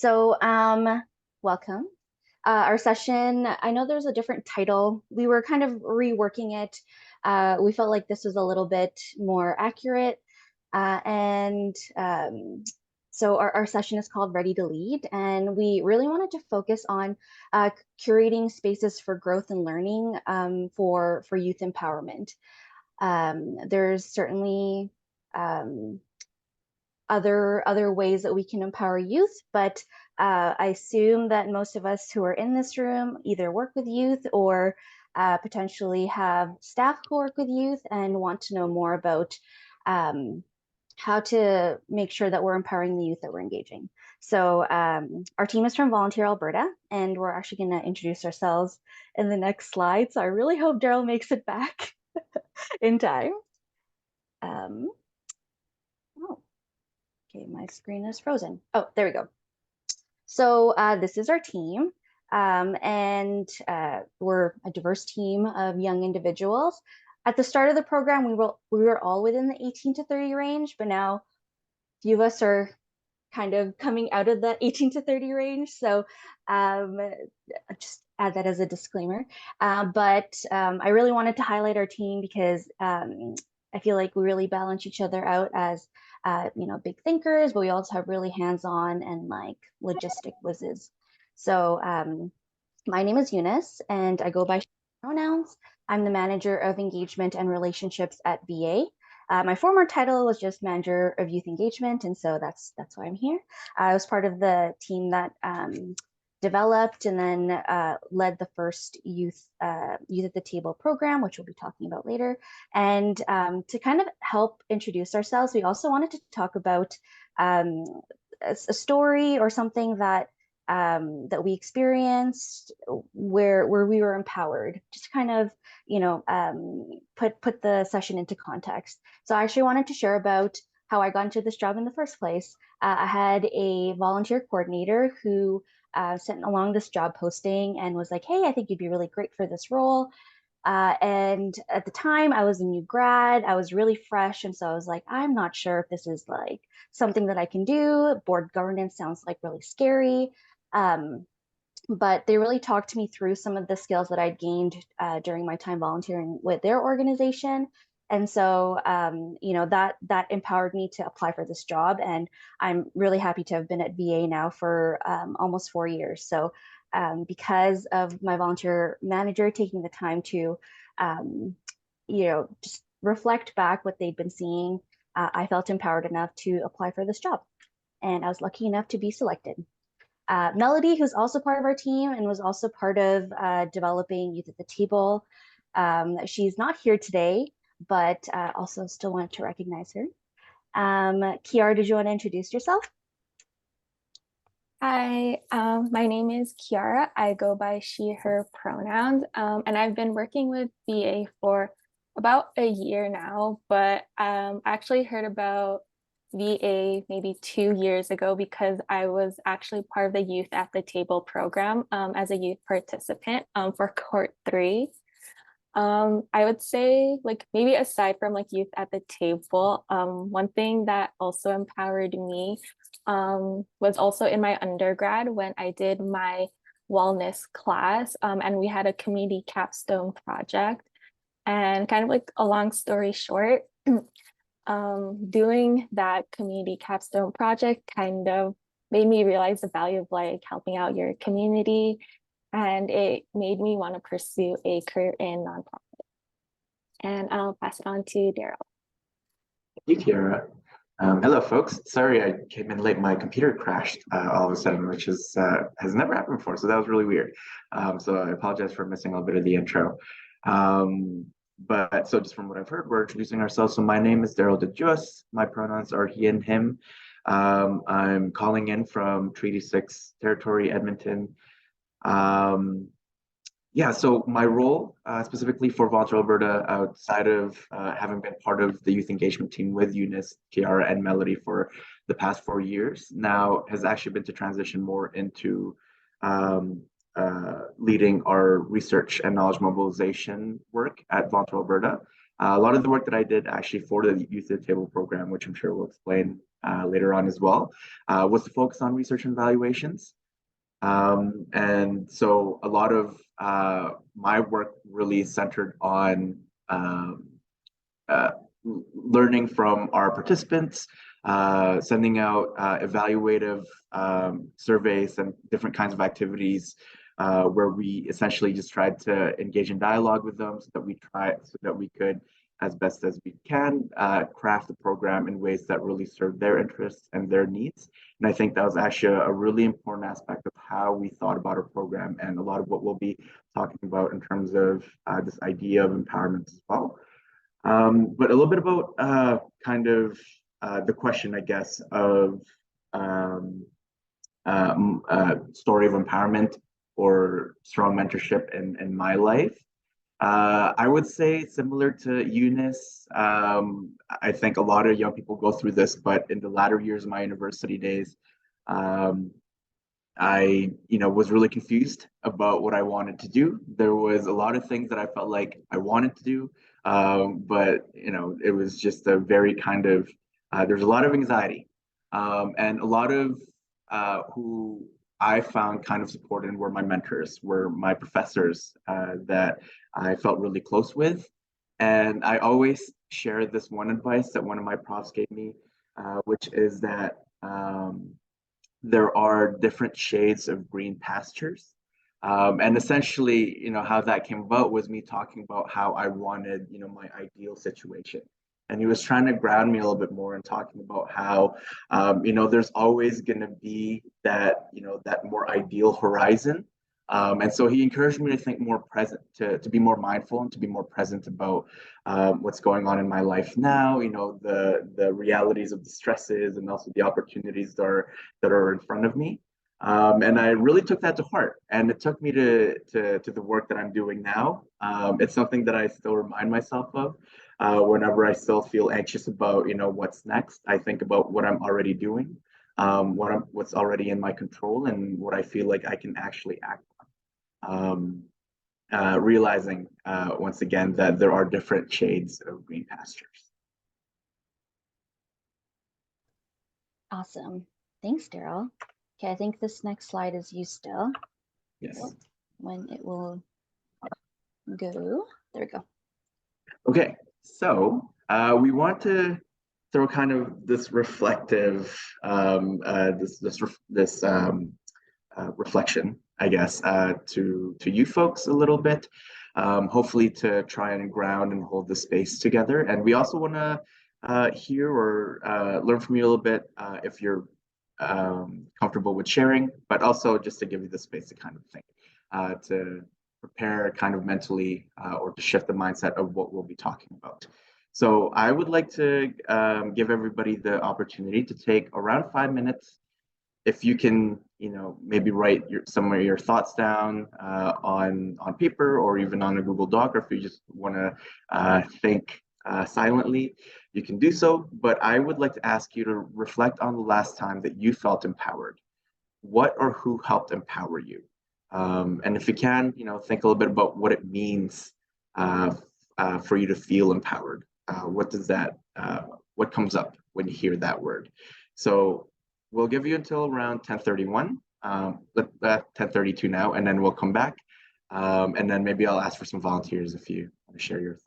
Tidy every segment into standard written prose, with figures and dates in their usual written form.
Welcome. Our session, I know there's a different title. We were kind of reworking it. We felt like this was a little bit more accurate. So our session is called Ready to Lead, and we really wanted to focus on curating spaces for growth and learning for youth empowerment. There's certainly other ways that we can empower youth, but I assume that most of us who are in this room either work with youth or potentially have staff who work with youth and want to know more about how to make sure that we're empowering the youth that we're engaging. So our team is from Volunteer Alberta, and we're actually going to introduce ourselves in the next slide. So I really hope Darryl makes it back in time. Okay, my screen is frozen. Oh, there we go. So this is our team, and we're a diverse team of young individuals. At the start of the program, we were all within the 18 to 30 range, but now a few of us are kind of coming out of the 18 to 30 range. So just add that as a disclaimer. But I really wanted to highlight our team because I feel like we really balance each other out as big thinkers, but we also have really hands-on and like logistic whizzes. So my name is Eunice, and I go by pronouns. I'm the manager of engagement and relationships at VA. My former title was just manager of youth engagement, and so that's why I'm here. I was part of the team that developed and then led the first youth at the table program, which we'll be talking about later. And to kind of help introduce ourselves, we also wanted to talk about a story or something that that we experienced where we were empowered, just kind of put the session into context. So I actually wanted to share about how I got into this job in the first place. I had a volunteer coordinator who sent along this job posting and was like, hey, I think you'd be really great for this role. And at the time I was a new grad, I was really fresh. And so I was like, I'm not sure if this is like something that I can do. Board governance sounds like really scary. But they really talked to me through some of the skills that I'd gained during my time volunteering with their organization. And so, that empowered me to apply for this job. And I'm really happy to have been at VA now for almost 4 years. So because of my volunteer manager taking the time to, just reflect back what they'd been seeing, I felt empowered enough to apply for this job. And I was lucky enough to be selected. Melody, who's also part of our team and was also part of developing Youth at the Table. She's not here today, but also still wanted to recognize her. Kyara, did you want to introduce yourself? Hi, my name is Kyara. I go by she, her pronouns, and I've been working with VA for about a year now, but I actually heard about VA maybe 2 years ago because I was actually part of the Youth at the Table program as a youth participant for Cohort 3. I would say like maybe aside from like Youth at the Table, one thing that also empowered me was also in my undergrad when I did my wellness class and we had a community capstone project. And kind of like a long story short, doing that community capstone project kind of made me realize the value of like helping out your community, and it made me want to pursue a career in nonprofit. And I'll pass it on to Darryl. Thank you, Kyara. Hello, folks. Sorry I came in late. My computer crashed all of a sudden, which has never happened before, so that was really weird. So I apologize for missing a little bit of the intro. But so just from what I've heard, we're introducing ourselves. So my name is Darryl de Dios. My pronouns are he and him. I'm calling in from Treaty 6 territory, Edmonton. So my role specifically for Volunteer Alberta, outside of having been part of the youth engagement team with Eunice, Kyara, and Melody for the past 4 years, now has actually been to transition more into leading our research and knowledge mobilization work at Volunteer Alberta. A lot of the work that I did actually for the Youth at the Table program, which I'm sure we'll explain later on as well, was to focus on research and evaluations. And so a lot of my work really centered on uh, learning from our participants, sending out evaluative surveys and different kinds of activities where we essentially just tried to engage in dialogue with them so that we could, as best as we can, craft the program in ways that really serve their interests and their needs. And I think that was actually a really important aspect of how we thought about our program and a lot of what we'll be talking about in terms of this idea of empowerment as well. But a little bit about the question, I guess, of story of empowerment or strong mentorship in my life. I would say similar to Eunice. I think a lot of young people go through this, but in the latter years of my university days, I, was really confused about what I wanted to do. There was a lot of things that I felt like I wanted to do, but it was just a very there's a lot of anxiety, and a lot of who I found kind of supported were my mentors, were my professors that I felt really close with. And I always share this one advice that one of my profs gave me, which is that there are different shades of green pastures. And essentially, how that came about was me talking about how I wanted, my ideal situation. And he was trying to ground me a little bit more and talking about how, there's always going to be that, that more ideal horizon. And so he encouraged me to think more present, to be more mindful and to be more present about what's going on in my life now, the realities of the stresses and also the opportunities that are in front of me. And I really took that to heart, and it took me to the work that I'm doing now. It's something that I still remind myself of whenever I still feel anxious about, what's next. I think about what I'm already doing, what's already in my control, and what I feel like I can actually act on. Realizing once again that there are different shades of green pastures. Awesome. Thanks, Darryl. Okay, I think this next slide is you still. Yes. When it will go. There we go. Okay, so we want to throw kind of this reflective, reflection, I guess, to you folks a little bit, hopefully to try and ground and hold the space together. And we also want to hear or learn from you a little bit if you're comfortable with sharing, but also just to give you the space to kind of think, to prepare kind of mentally or to shift the mindset of what we'll be talking about. So I would like to give everybody the opportunity to take around 5 minutes. If you can, maybe write some of your thoughts down on paper or even on a Google Doc, or if you just want to think silently, you can do so. But I would like to ask you to reflect on the last time that you felt empowered. What or who helped empower you? And if you can, think a little bit about what it means for you to feel empowered. What does that? What comes up when you hear that word? So we'll give you until around 10:31, 10:32 now, and then we'll come back. And then maybe I'll ask for some volunteers if you want to share your thoughts.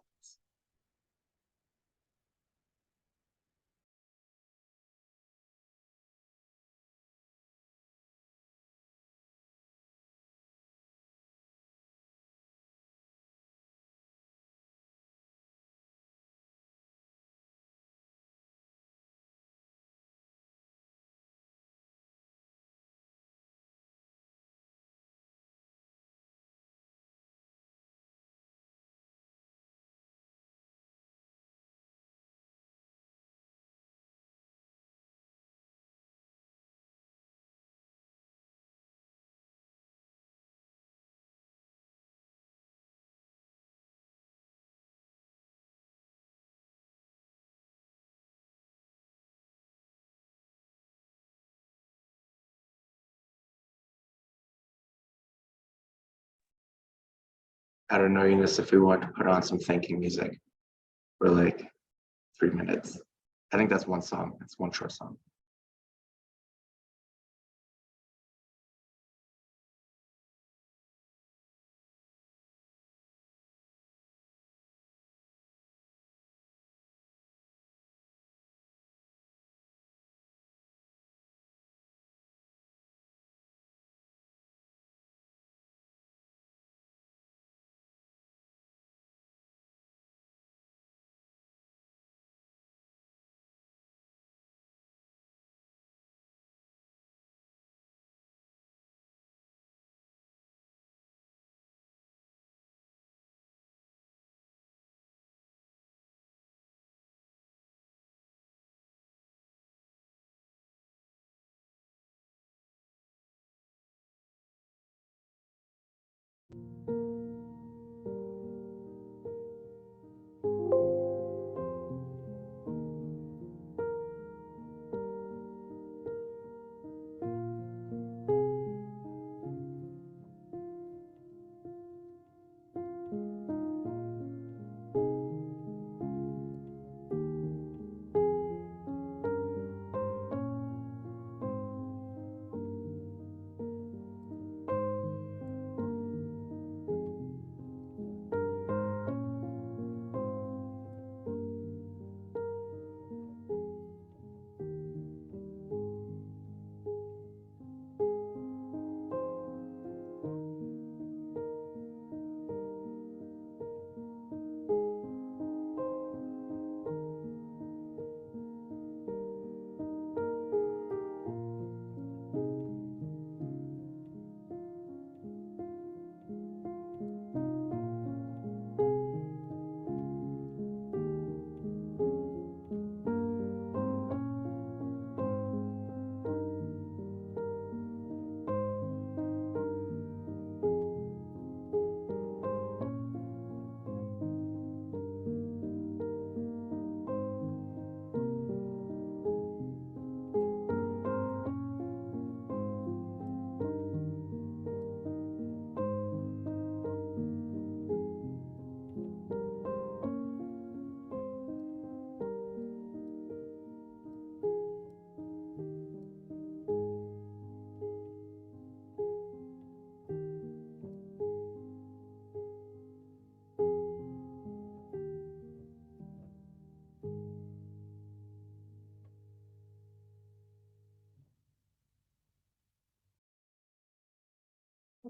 I don't know, Eunice, if we want to put on some thanking music for like 3 minutes. I think that's one song. It's one short song.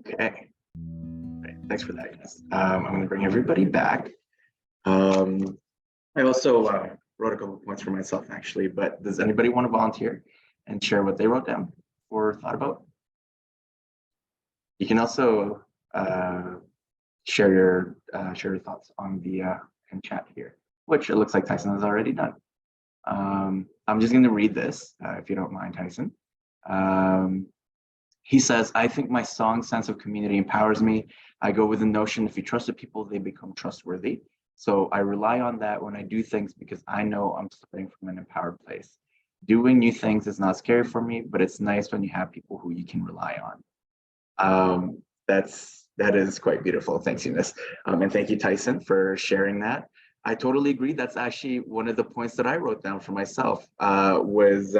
Okay. Great. Thanks for that, guys. I'm going to bring everybody back. I also wrote a couple of points for myself, actually, but does anybody want to volunteer and share what they wrote down or thought about? You can also share your thoughts on the in chat here, which it looks like Tyson has already done. I'm just going to read this, if you don't mind, Tyson. He says, I think my song sense of community empowers me. I go with the notion if you trust the people, they become trustworthy. So I rely on that when I do things because I know I'm starting from an empowered place. Doing new things is not scary for me, but it's nice when you have people who you can rely on. That is quite beautiful. Thanks, Eunice. And thank you, Tyson, for sharing that. I totally agree. That's actually one of the points that I wrote down for myself was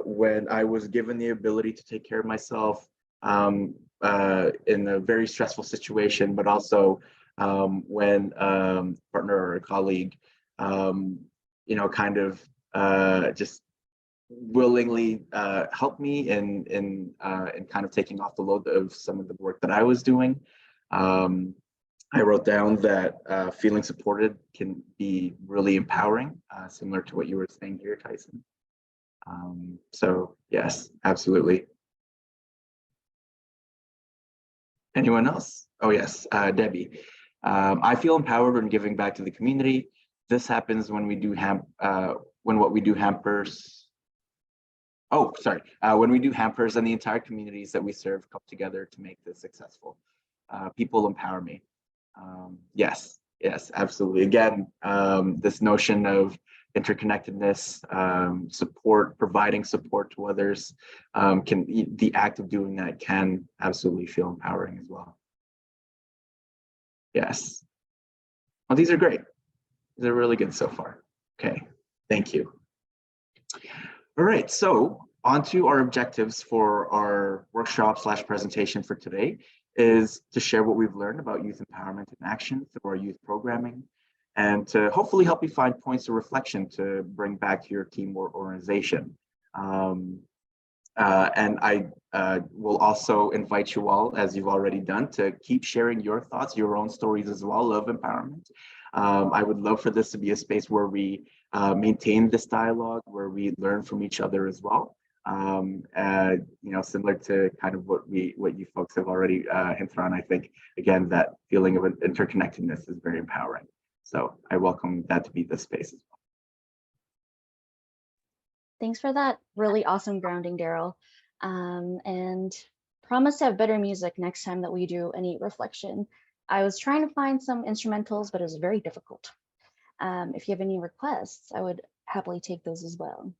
when I was given the ability to take care of myself in a very stressful situation, but also when partner or a colleague, kind of just willingly helped me in kind of taking off the load of some of the work that I was doing. I wrote down that feeling supported can be really empowering, similar to what you were saying here, Tyson. So yes, absolutely. Anyone else? Oh yes, Debbie. I feel empowered when giving back to the community. This happens when we do when what we do hampers. Oh, sorry. When we do hampers and the entire communities that we serve come together to make this successful. People empower me. Yes, absolutely. Again, this notion of interconnectedness, support, providing support to others, the act of doing that can absolutely feel empowering as well. Yes. Well, these are great. These are really good so far. Okay. Thank you. All right, so on to our objectives for our workshop/presentation for today is to share what we've learned about youth empowerment in action through our youth programming, and to hopefully help you find points of reflection to bring back to your team or organization. And I will also invite you all, as you've already done, to keep sharing your thoughts, your own stories as well of empowerment. I would love for this to be a space where we maintain this dialogue, where we learn from each other as well. Similar to kind of what you folks have already hinted on. I think, again, that feeling of interconnectedness is very empowering. So I welcome that to be the space as well. Thanks for that really awesome grounding, Darryl. And promise to have better music next time that we do any reflection. I was trying to find some instrumentals, but it was very difficult. If you have any requests, I would happily take those as well.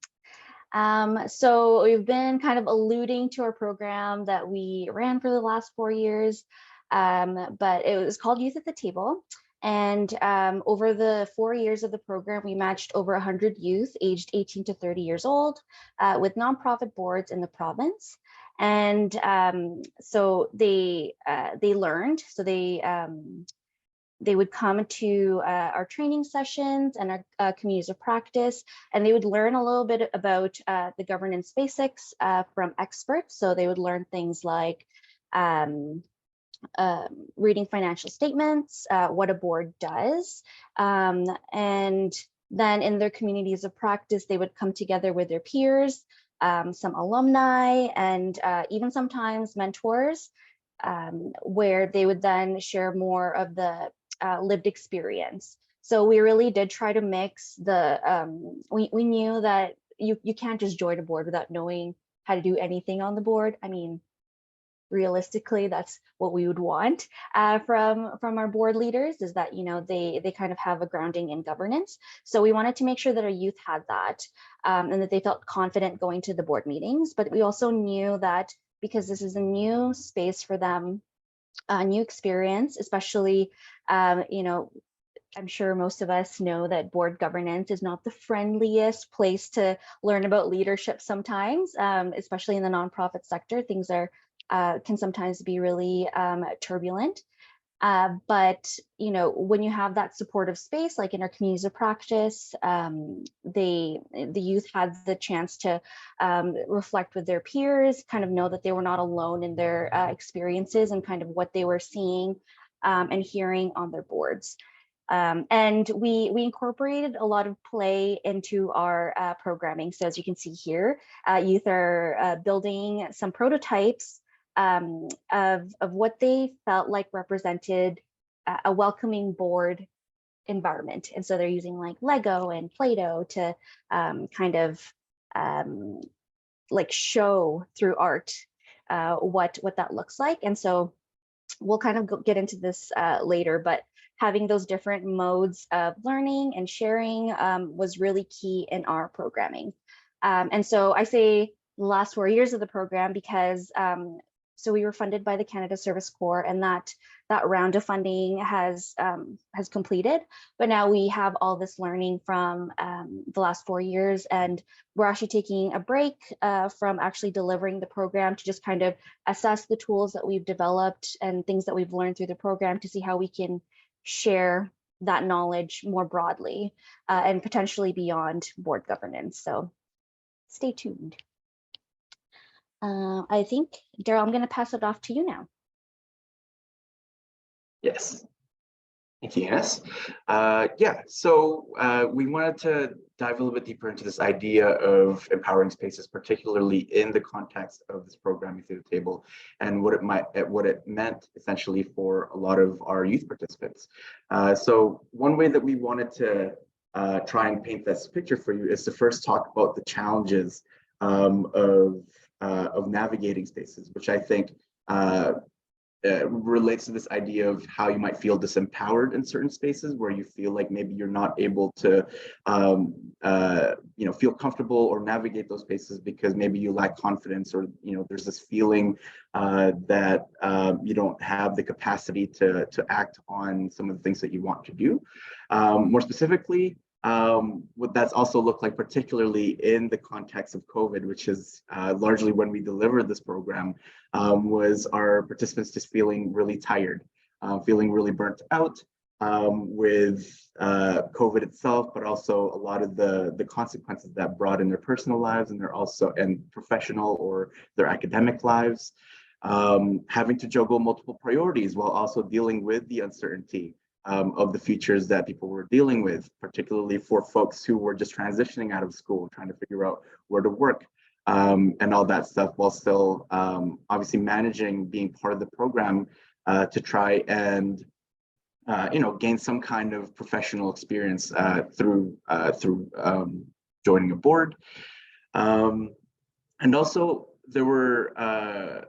So we've been kind of alluding to our program that we ran for the last 4 years, but it was called Youth at the Table. And over the 4 years of the program, we matched over 100 youth aged 18 to 30 years old with nonprofit boards in the province. And so they learned, so they would come to our training sessions and our communities of practice, and they would learn a little bit about the governance basics from experts. So they would learn things like reading financial statements, what a board does, and then in their communities of practice, they would come together with their peers, some alumni, and even sometimes mentors, where they would then share more of the lived experience. So we really did try to mix the, we knew that you can't just join a board without knowing how to do anything on the board. I mean, realistically, that's what we would want from our board leaders, is that, you know, they kind of have a grounding in governance. So we wanted to make sure that our youth had that, and that they felt confident going to the board meetings. But we also knew that because this is a new space for them, a new experience, especially, you know, I'm sure most of us know that board governance is not the friendliest place to learn about leadership sometimes, especially in the nonprofit sector. Things are can sometimes be really turbulent. But, you know, when you have that supportive space, like in our communities of practice, the youth had the chance to reflect with their peers, kind of know that they were not alone in their experiences and kind of what they were seeing and hearing on their boards. And we incorporated a lot of play into our programming. So as you can see here, youth are building some prototypes of what they felt like represented a welcoming board environment. And so they're using like Lego and Play-Doh to kind of like show through art what that looks like. And so we'll kind of get into this later, but having those different modes of learning and sharing was really key in our programming. And so I say the last 4 years of the program because so we were funded by the Canada Service Corps, and that round of funding has completed. But now we have all this learning from the last 4 years, and we're actually taking a break from actually delivering the program to just kind of assess the tools that we've developed and things that we've learned through the program to see how we can share that knowledge more broadly and potentially beyond board governance. So stay tuned. I think, Darryl, I'm going to pass it off to you now. Yes. Thank you, Eunice. Yeah, so we wanted to dive a little bit deeper into this idea of empowering spaces, particularly in the context of this programming through the table, and what it meant essentially for a lot of our youth participants. So one way that we wanted to try and paint this picture for you is to first talk about the challenges of navigating spaces, which I think relates to this idea of how you might feel disempowered in certain spaces where you feel like maybe you're not able to feel comfortable or navigate those spaces because maybe you lack confidence, or there's this feeling that you don't have the capacity to act on some of the things that you want to do. More specifically, what that's also looked like, particularly in the context of COVID, which is largely when we delivered this program, was our participants just feeling really tired, feeling really burnt out with COVID itself, but also a lot of the consequences that brought in their personal lives and their also and professional or their academic lives, having to juggle multiple priorities while also dealing with the uncertainty of the futures that people were dealing with, particularly for folks who were just transitioning out of school, trying to figure out where to work and all that stuff, while still obviously managing being part of the program to try and gain some kind of professional experience through joining a board. And also there were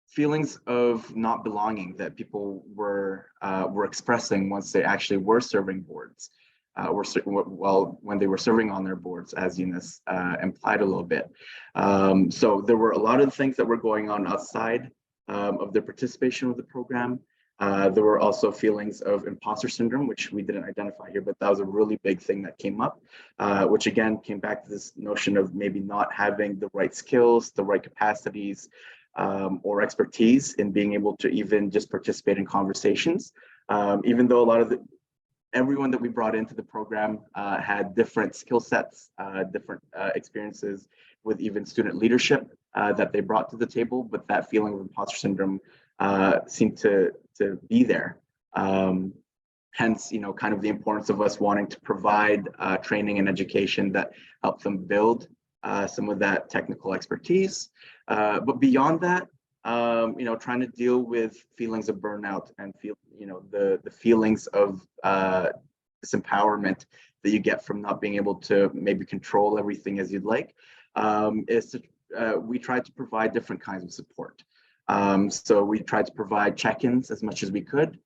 feelings of not belonging that people were expressing once they actually were serving boards, when they were serving on their boards, as Eunice implied a little bit. So there were a lot of things that were going on outside of their participation with the program. There were also feelings of imposter syndrome, which we didn't identify here, but that was a really big thing that came up, which again came back to this notion of maybe not having the right skills, the right capacities, or expertise in being able to even just participate in conversations, even though a lot of everyone that we brought into the program had different skill sets, different experiences with even student leadership that they brought to the table, but that feeling of imposter syndrome seemed to be there. Hence, kind of the importance of us wanting to provide training and education that help them build some of that technical expertise. But beyond that, trying to deal with feelings of burnout and the feelings of disempowerment that you get from not being able to maybe control everything as you'd like, we tried to provide different kinds of support. So we tried to provide check-ins as much as we could,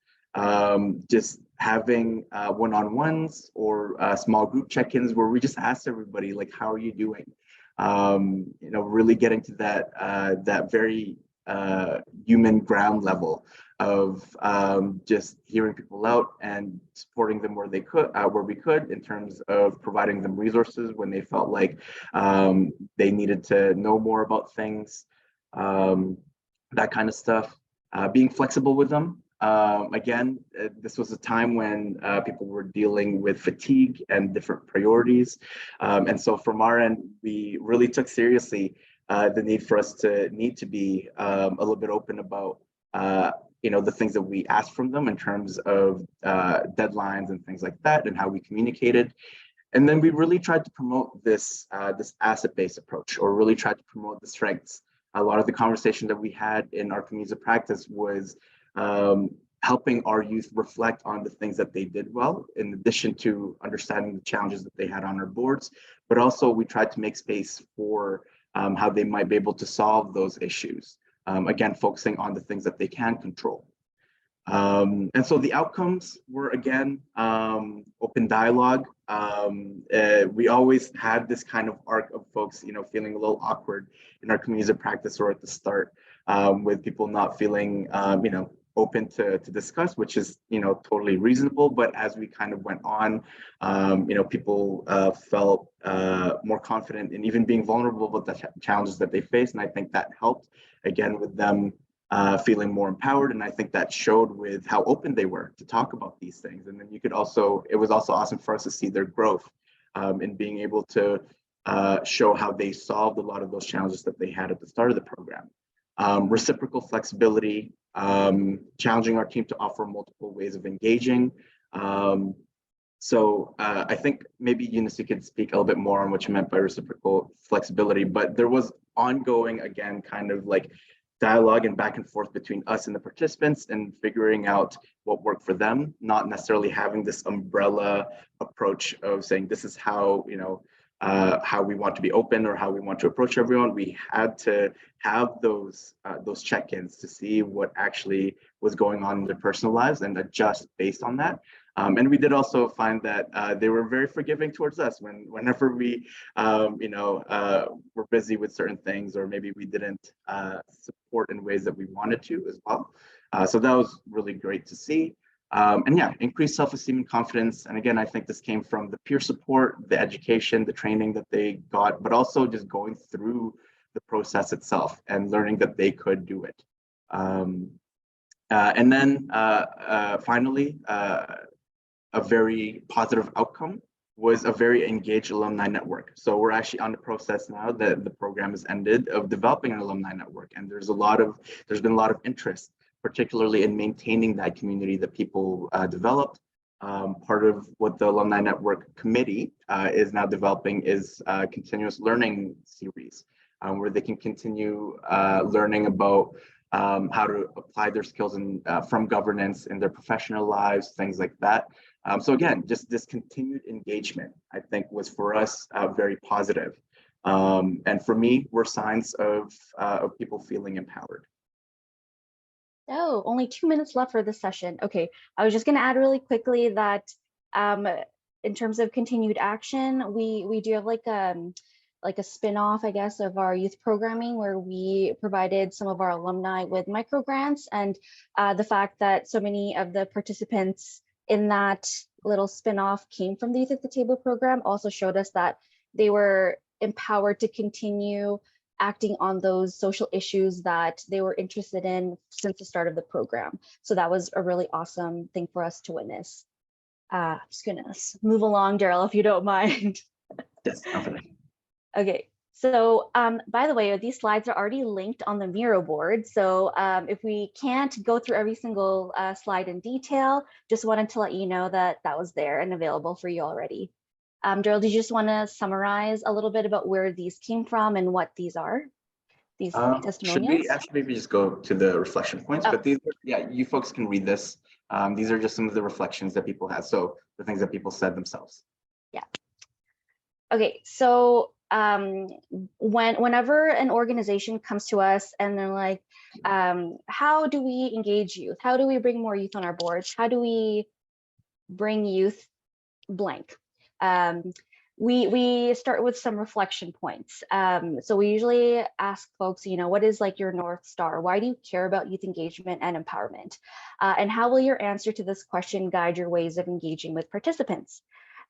just having one-on-ones or small group check-ins where we just asked everybody, like, how are you doing? Really getting to that very human ground level of just hearing people out and supporting them where we could, in terms of providing them resources when they felt like they needed to know more about things, that kind of stuff. Being flexible with them. Again, this was a time when people were dealing with fatigue and different priorities. And so from our end, we really took seriously the need for us to be a little bit open about the things that we asked from them in terms of deadlines and things like that, and how we communicated. And then we really tried to promote this asset-based approach, or really tried to promote the strengths. A lot of the conversation that we had in our communities of practice was helping our youth reflect on the things that they did well, in addition to understanding the challenges that they had on our boards. But also we tried to make space for how they might be able to solve those issues. Again, focusing on the things that they can control. And so the outcomes were, again, open dialogue. We always had this kind of arc of folks, feeling a little awkward in our communities of practice or at the start, with people not feeling, open to discuss, which is, totally reasonable. But as we kind of went on, people felt more confident in even being vulnerable with the challenges that they face. And I think that helped, again, with them feeling more empowered. And I think that showed with how open they were to talk about these things. And then it was also awesome for us to see their growth in being able to show how they solved a lot of those challenges that they had at the start of the program. Reciprocal flexibility, challenging our team to offer multiple ways of engaging. So I think maybe Eunice, you could speak a little bit more on what you meant by reciprocal flexibility, but there was ongoing, again, kind of like dialogue and back and forth between us and the participants, and figuring out what worked for them, not necessarily having this umbrella approach of saying, this is how, how we want to be open or how we want to approach everyone. We had to have those check-ins to see what actually was going on in their personal lives and adjust based on that. And we did also find that they were very forgiving towards us whenever we, were busy with certain things, or maybe we didn't support in ways that we wanted to as well. So that was really great to see. And yeah, increased self-esteem and confidence. And again, I think this came from the peer support, the education, the training that they got, but also just going through the process itself and learning that they could do it. And then finally, a very positive outcome was a very engaged alumni network. So we're actually on the process now that the program has ended of developing an alumni network. And there's been a lot of interest, particularly in maintaining that community that people developed. Part of what the Alumni Network Committee is now developing is a continuous learning series where they can continue learning about how to apply their skills from governance in their professional lives, things like that. So again, just this continued engagement, I think, was for us very positive. And for me, were signs of people feeling empowered. Oh, only 2 minutes left for this session. Okay, I was just going to add really quickly that in terms of continued action, we do have like a spin-off, I guess, of our youth programming where we provided some of our alumni with micro grants, and the fact that so many of the participants in that little spin-off came from the Youth at the Table program also showed us that they were empowered to continue acting on those social issues that they were interested in since the start of the program. So that was a really awesome thing for us to witness. I'm just gonna move along, Darryl, if you don't mind. Yes, definitely. Okay, so by the way, these slides are already linked on the Miro board. So if we can't go through every single slide in detail, just wanted to let you know that that was there and available for you already. Darryl, did you just want to summarize a little bit about where these came from and what these are? These testimonials? Should we actually maybe just go to the reflection points? Oh. But these are, yeah, you folks can read this. These are just some of the reflections that people had. So the things that people said themselves. Yeah. Okay, so whenever an organization comes to us and they're like, how do we engage youth? How do we bring more youth on our boards? How do we bring youth blank? We start with some reflection points. So we usually ask folks, what is like your North Star? Why do you care about youth engagement and empowerment? And how will your answer to this question guide your ways of engaging with participants?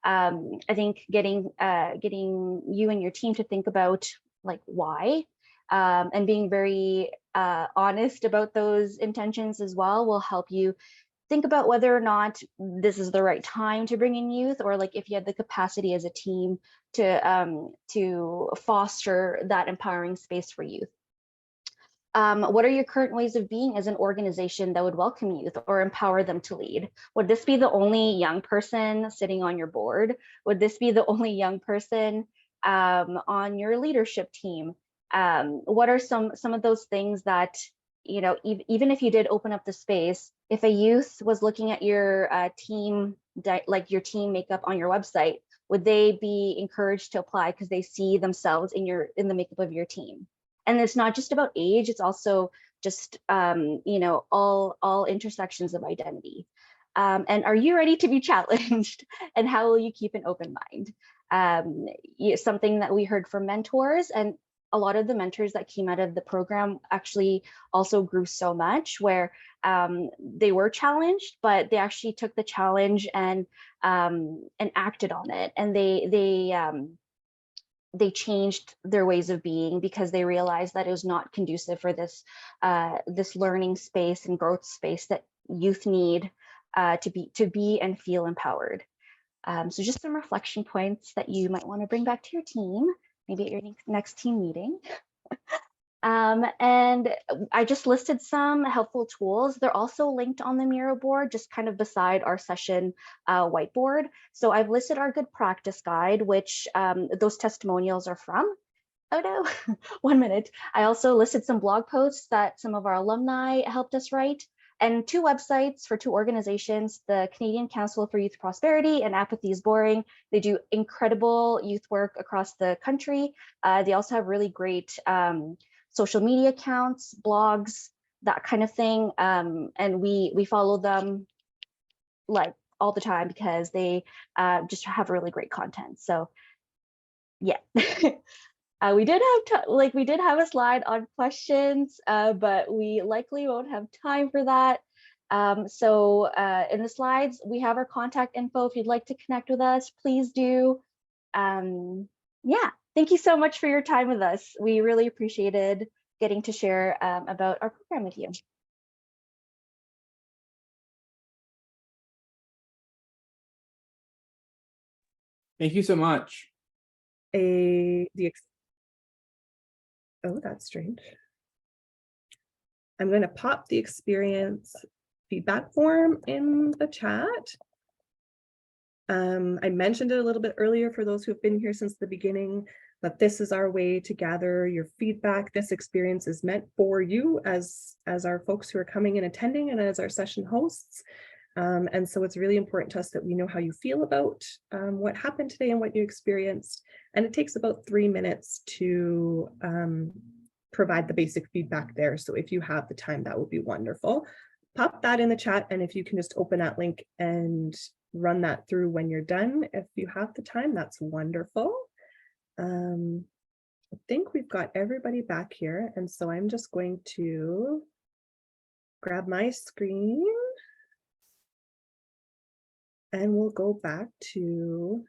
I think getting you and your team to think about like why and being very honest about those intentions as well will help you think about whether or not this is the right time to bring in youth, or like if you have the capacity as a team to foster that empowering space for youth. What are your current ways of being as an organization that would welcome youth or empower them to lead? Would this be the only young person sitting on your board? Would this be the only young person on your leadership team? What are some of those things that, even if you did open up the space, if a youth was looking at your team, like your team makeup on your website, would they be encouraged to apply because they see themselves in the makeup of your team? And it's not just about age, it's also just, all intersections of identity. And are you ready to be challenged? And how will you keep an open mind? Something that we heard from mentors, and a lot of the mentors that came out of the program actually also grew so much where they were challenged, but they actually took the challenge and acted on it. And they changed their ways of being because they realized that it was not conducive for this learning space and growth space that youth need to be and feel empowered. So just some reflection points that you might want to bring back to your team, maybe at your next team meeting. And I just listed some helpful tools. They're also linked on the Miro board, just kind of beside our session whiteboard. So I've listed our good practice guide, which those testimonials are from. Oh no, 1 minute. I also listed some blog posts that some of our alumni helped us write, and 2 websites for 2 organizations, the Canadian Council for Youth Prosperity and Apathy is Boring. They do incredible youth work across the country. They also have really great social media accounts, blogs, that kind of thing. And we follow them like all the time because they just have really great content. So yeah. We did have a slide on questions, but we likely won't have time for that. So in the slides, we have our contact info. If you'd like to connect with us, please do. Yeah, thank you so much for your time with us. We really appreciated getting to share about our program with you. Thank you so much. Oh, that's strange. I'm going to pop the experience feedback form in the chat. I mentioned it a little bit earlier for those who have been here since the beginning, but this is our way to gather your feedback. This experience is meant for you as our folks who are coming and attending and as our session hosts. And so it's really important to us that we know how you feel about what happened today and what you experienced. And it takes about 3 minutes to provide the basic feedback there. So if you have the time, that would be wonderful. Pop that in the chat, and if you can just open that link and run that through when you're done, if you have the time, that's wonderful. I think we've got everybody back here, and so I'm just going to grab my screen and we'll go back to